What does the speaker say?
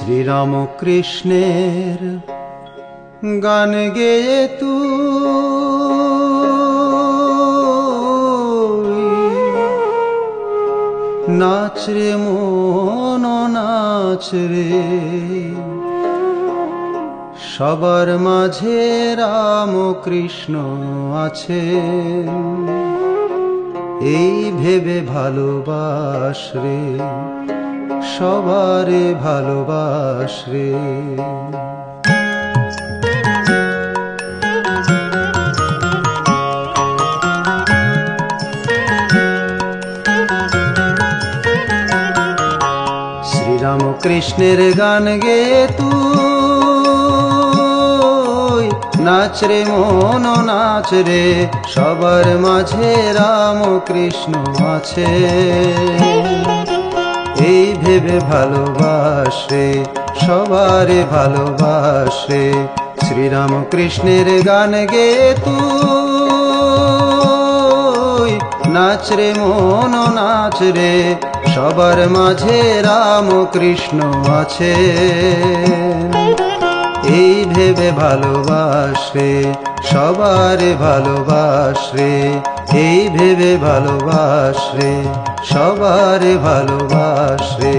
শ্রীরাম কৃষ্ণের গান গেয়ে তুই নাচ রে মন নাচ রে, সবার মাঝে রাম কৃষ্ণ আছে, এই ভেবে ভালোবাস রে, সবারে ভালোবাস রে। শ্রীরাম কৃষ্ণের গান গেয়ে তুই নাচ রে মন নাচ রে, সবার মাঝে রাম কৃষ্ণ আছে, এই ভেবে ভালোবাস রে, সবারে ভালোবাস রে। শ্রীরাম কৃষ্ণের গান গেয়ে তুই নাচ রে মন নাচ রে, সবার মাঝে রাম কৃষ্ণ আছে, এই ভেবে ভালোবাস রে, সবারে ভালোবাস রে, এই ভেবে ভালোবাস রে, সবারে ভালোবাস রে।